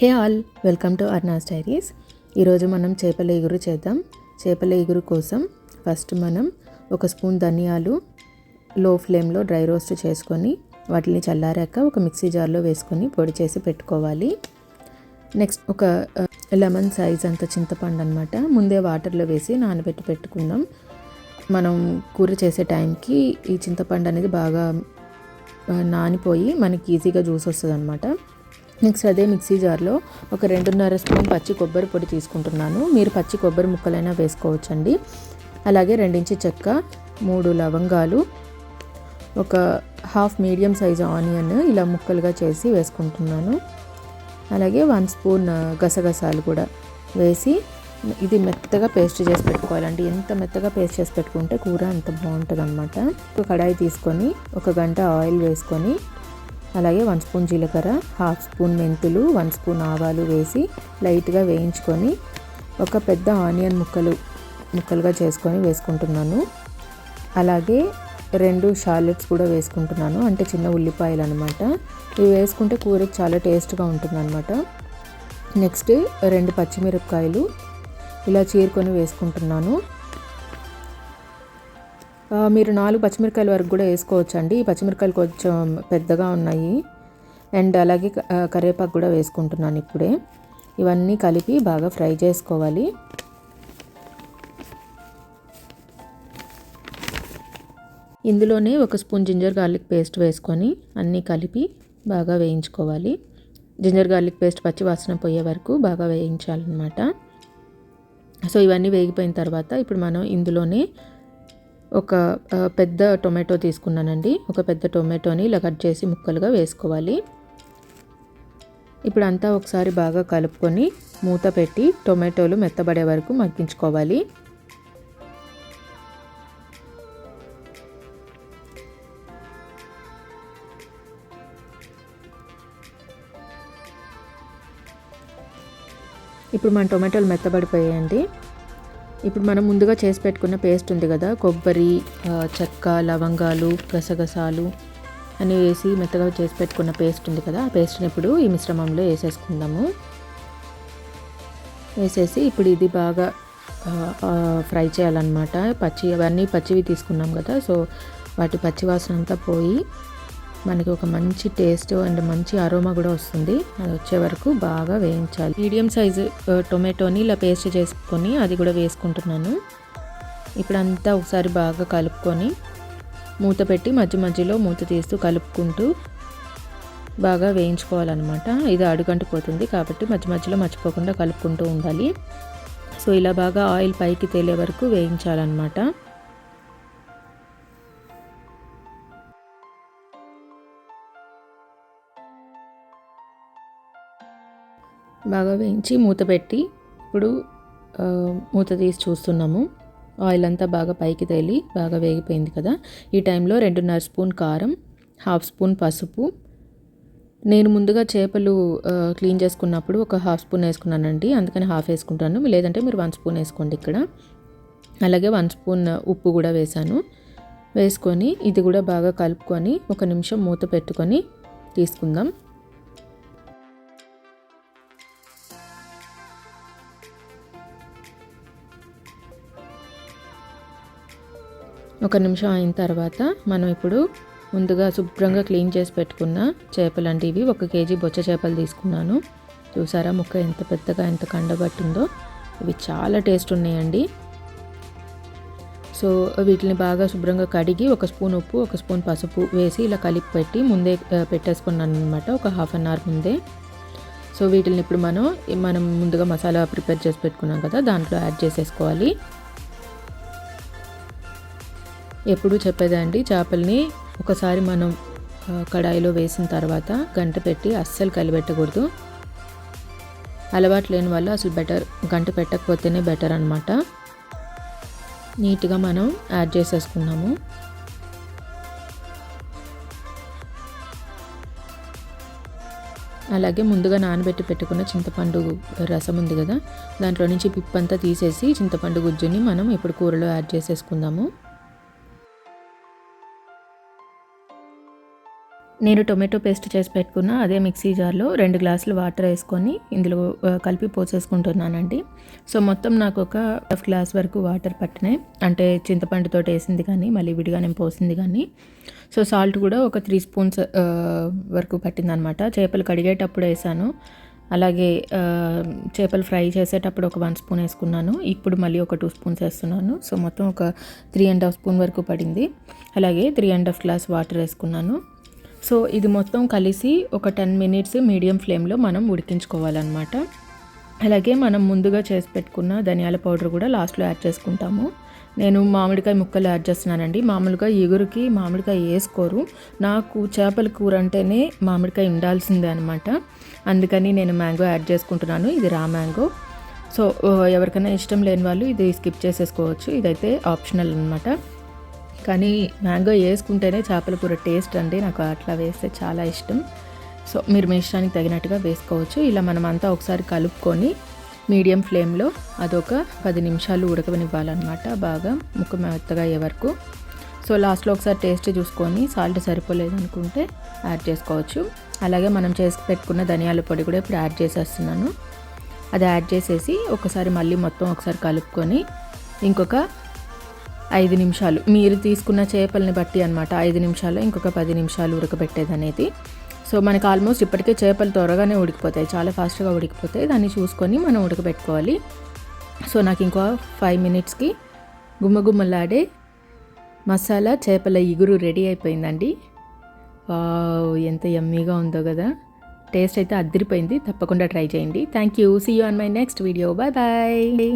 Hey all, welcome to Arna's diaries. ఈరోజు మనం చేపల ఎగురు చేద్దాం. చేపల ఎగురు కోసం ఫస్ట్ మనం ఒక స్పూన్ ధనియాలు లో ఫ్లేమ్లో డ్రై రోస్ట్ చేసుకొని వాటిని చల్లారాక ఒక మిక్సీ జార్లో వేసుకొని పొడి చేసి పెట్టుకోవాలి. నెక్స్ట్ ఒక లెమన్ సైజ్ అంత చింతపండు అనమాట ముందే వాటర్లో వేసి నానబెట్టి పెట్టుకుందాం. మనం కూర చేసే టైంకి ఈ చింతపండు అనేది బాగా నానిపోయి మనకి ఈజీగా జ్యూస్ వస్తుంది అనమాట. నెక్స్ట్ అదే మిక్సీ జార్లో ఒక 2.5 స్పూన్ పచ్చి కొబ్బరి పొడి తీసుకుంటున్నాను. మీరు పచ్చి కొబ్బరి ముక్కలైనా వేసుకోవచ్చండి. అలాగే 2 ఇంచు చెక్క, 3 లవంగాలు, ఒక హాఫ్ మీడియం సైజు ఆనియన్ ఇలా ముక్కలుగా చేసి వేసుకుంటున్నాను. అలాగే 1 స్పూన్ గసగసాలు కూడా వేసి ఇది మెత్తగా పేస్ట్ చేసి పెట్టుకోవాలండి. ఎంత మెత్తగా పేస్ట్ చేసి పెట్టుకుంటే కూర అంత బాగుంటుంది అనమాట. ఒక కడాయి తీసుకొని 1 గంట ఆయిల్ వేసుకొని అలాగే 1 స్పూన్ జీలకర్ర, హాఫ్ స్పూన్ మెంతులు, 1 స్పూన్ ఆవాలు వేసి లైట్గా వేయించుకొని ఒక పెద్ద ఆనియన్ ముక్కలుగా చేసుకొని వేసుకుంటున్నాను. అలాగే 2 షాలెట్స్ కూడా వేసుకుంటున్నాను, అంటే చిన్న ఉల్లిపాయలు అనమాట. ఇవి వేసుకుంటే కూరకి చాలా టేస్ట్గా ఉంటుంది అనమాట. నెక్స్ట్ 2 పచ్చిమిరపకాయలు ఇలా చీరుకొని వేసుకుంటున్నాను. మీరు 4 పచ్చిమిరకాయల వరకు కూడా వేసుకోవచ్చు అండి. ఈ పచ్చిమిరకాయలు కొంచెం పెద్దగా ఉన్నాయి. అండ్ అలాగే కరివేపాకు కూడా వేసుకుంటున్నాను ఇప్పుడే. ఇవన్నీ కలిపి బాగా ఫ్రై చేసుకోవాలి. ఇందులోనే 1 స్పూన్ జింజర్ గార్లిక్ పేస్ట్ వేసుకొని అన్నీ కలిపి బాగా వేయించుకోవాలి. జింజర్ గార్లిక్ పేస్ట్ పచ్చి వాసన పోయే వరకు బాగా వేయించాలన్నమాట. సో ఇవన్నీ వేగిపోయిన తర్వాత ఇప్పుడు మనం ఇందులోనే ఒక పెద్ద టొమాటో తీసుకున్నానండి. ఒక పెద్ద టొమాటోని ఇలా కట్ చేసి ముక్కలుగా వేసుకోవాలి. ఇప్పుడు అంతా ఒకసారి బాగా కలుపుకొని మూత పెట్టి టొమాటోలు మెత్తబడే వరకు మగ్గించుకోవాలి. ఇప్పుడు మన టొమాటోలు మెత్తబడిపోయాయండి. ఇప్పుడు మనం ముందుగా చేసి పెట్టుకున్న పేస్ట్ ఉంది కదా, కొబ్బరి, చెక్క, లవంగాలు, గసగసాలు అని వేసి మెత్తగా చేసి పెట్టుకున్న పేస్ట్ ఉంది కదా, ఆ పేస్ట్ని ఇప్పుడు ఈ మిశ్రమంలో వేసేసుకుందాము. వేసేసి ఇప్పుడు ఇది బాగా ఫ్రై చేయాలన్నమాట. అవన్నీ పచ్చివి తీసుకున్నాం కదా, సో వాటి పచ్చివాసన అంతా పోయి మనకి ఒక మంచి టేస్ట్ అండ్ మంచి అరోమా కూడా వస్తుంది. అది వచ్చే వరకు బాగా వేయించాలి. మీడియం సైజు టొమాటోని ఇలా పేస్ట్ చేసుకొని అది కూడా వేసుకుంటున్నాను. ఇప్పుడు అంతా ఒకసారి బాగా కలుపుకొని మూత పెట్టి మధ్యలో మూత తీస్తూ కలుపుకుంటూ బాగా వేయించుకోవాలన్నమాట. ఇది అడుగంటిపోతుంది కాబట్టి మధ్యలో మర్చిపోకుండా కలుపుకుంటూ ఉండాలి. సో ఇలా బాగా ఆయిల్ పైకి తేలే వరకు వేయించాలన్నమాట. బాగా వేయించి మూత పెట్టి ఇప్పుడు మూత తీసి చూస్తున్నాము. ఆయిల్ అంతా బాగా పైకి తేలి బాగా వేగిపోయింది కదా. ఈ టైంలో 2.5 స్పూన్ కారం, హాఫ్ స్పూన్ పసుపు, నేను ముందుగా చేపలు క్లీన్ చేసుకున్నప్పుడు ఒక హాఫ్ స్పూన్ వేసుకున్నానండి, అందుకని హాఫ్ వేసుకుంటాను. లేదంటే మీరు 1 స్పూన్ వేసుకోండి ఇక్కడ. అలాగే 1 స్పూన్ ఉప్పు కూడా వేసాను. వేసుకొని ఇది కూడా బాగా కలుపుకొని 1 నిమిషం మూత పెట్టుకొని తీసుకుందాం. ఒక నిమిషం అయిన తర్వాత మనం ఇప్పుడు ముందుగా శుభ్రంగా క్లీన్ చేసి పెట్టుకున్న చేపలు అండి. ఇవి 1 కేజీ బొచ్చ చేపలు తీసుకున్నాను. చూసారా ముక్క ఎంత పెద్దగా ఎంత కండబట్టిందో. ఇవి చాలా టేస్ట్ ఉన్నాయండి. సో వీటిని బాగా శుభ్రంగా కడిగి 1 స్పూన్ ఉప్పు, 1 స్పూన్ పసుపు వేసి ఇలా కలిపి పెట్టి ముందే పెట్టేసుకున్నాను అనమాట, ఒక హాఫ్ అన్ అవర్ ముందే. సో వీటిని ఇప్పుడు మనం ముందుగా మసాలా ప్రిపేర్ చేసి పెట్టుకున్నాం కదా, దాంట్లో యాడ్ చేసేసుకోవాలి. ఎప్పుడు చెప్పేదండి, చేపల్ని ఒకసారి మనం కడాయిలో వేసిన తర్వాత గంట పెట్టి అస్సలు కలిపెట్టకూడదు. అలవాటు లేని వాళ్ళు అసలు గంట పెట్టకపోతేనే బెటర్ అనమాట. నీట్గా మనం యాడ్ చేసేసుకున్నాము. అలాగే ముందుగా నానబెట్టి పెట్టుకున్న చింతపండు రసం ఉంది కదా, దాంట్లో నుంచి పిప్పంతా తీసేసి చింతపండు గుజ్జుని మనం ఇప్పుడు కూరలో యాడ్ చేసేసుకుందాము. నేను టొమాటో పేస్ట్ చేసి పెట్టుకున్న అదే మిక్సీ జార్లో 2 గ్లాసులు వాటర్ వేసుకొని ఇందులో కలిపి పోసేసుకుంటున్నానండి. సో మొత్తం నాకు ఒక హాఫ్ గ్లాస్ వరకు వాటర్ పట్టినాయి. అంటే చింతపండుతో వేసింది కానీ మళ్ళీ విడిగా నేను పోసింది కానీ. సో సాల్ట్ కూడా ఒక 3 స్పూన్స్ వరకు పట్టిందనమాట. చేపలు కడిగేటప్పుడు వేసాను, అలాగే చేపలు ఫ్రై చేసేటప్పుడు ఒక 1 స్పూన్ వేసుకున్నాను. ఇప్పుడు మళ్ళీ ఒక 2 స్పూన్స్ వేస్తున్నాను. సో మొత్తం ఒక 3.5 స్పూన్ వరకు పడింది. అలాగే 3.5 గ్లాస్ వాటర్ వేసుకున్నాను. సో ఇది మొత్తం కలిసి ఒక 10 మినిట్స్ మీడియం ఫ్లేమ్లో మనం ఉడికించుకోవాలన్నమాట. అలాగే మనం ముందుగా చేసి పెట్టుకున్న ధనియాల పౌడర్ కూడా లాస్ట్లో యాడ్ చేసుకుంటాము. నేను మామిడికాయ ముక్కలు యాడ్ చేస్తున్నానండి. మామూలుగా ఎగురుకి మామిడికాయ వేసుకోరు, నాకు చేపల కూర అంటేనే మామిడికాయ ఉండాల్సిందే అనమాట. అందుకని నేను మ్యాంగో యాడ్ చేసుకుంటున్నాను. ఇది రా మ్యాంగో. సో ఎవరికైనా ఇష్టం లేని వాళ్ళు ఇది స్కిప్ చేసేసుకోవచ్చు, ఇదైతే ఆప్షనల్ అనమాట. కానీ మ్యాంగో వేసుకుంటేనే చేపల కూర టేస్ట్ అండి, నాకు అట్లా వేస్తే చాలా ఇష్టం. సో మీరు మీ ఇష్టానికి తగినట్టుగా వేసుకోవచ్చు. ఇలా మనం అంతా ఒకసారి కలుపుకొని మీడియం ఫ్లేమ్లో అదొక 10 నిమిషాలు ఉడకనివ్వాలన్నమాట, బాగా ముక్క మెత్తగా అయ్యే వరకు. సో లాస్ట్లో ఒకసారి టేస్ట్ చూసుకొని సాల్ట్ సరిపోలేదు అనుకుంటే యాడ్ చేసుకోవచ్చు. అలాగే మనం చేసి పెట్టుకున్న ధనియాల పొడి కూడా ఇప్పుడు యాడ్ చేసేస్తున్నాను. అది యాడ్ చేసేసి ఒకసారి మళ్ళీ మొత్తం ఒకసారి కలుపుకొని ఇంకొక 5 నిమిషాలు, మీరు తీసుకున్న చేపల్ని బట్టి అనమాట, 5 నిమిషాలు ఇంకొక 10 నిమిషాలు ఉడకబెట్టేది అనేది. సో మనకు ఆల్మోస్ట్ ఇప్పటికే చేపలు త్వరగానే ఉడికిపోతాయి, చాలా ఫాస్ట్గా ఉడికిపోతాయి. దాన్ని చూసుకొని మనం ఉడకబెట్టుకోవాలి. సో నాకు ఇంకో 5 మినిట్స్కి గుమ్మగుమ్మలాడే మసాలా చేపల ఇగురు రెడీ అయిపోయిందండి. ఎంత యమ్మీగా ఉందో కదా, టేస్ట్ అయితే అదిరిపోయింది. తప్పకుండా ట్రై చేయండి. Thank you. See you on my next video. Bye bye.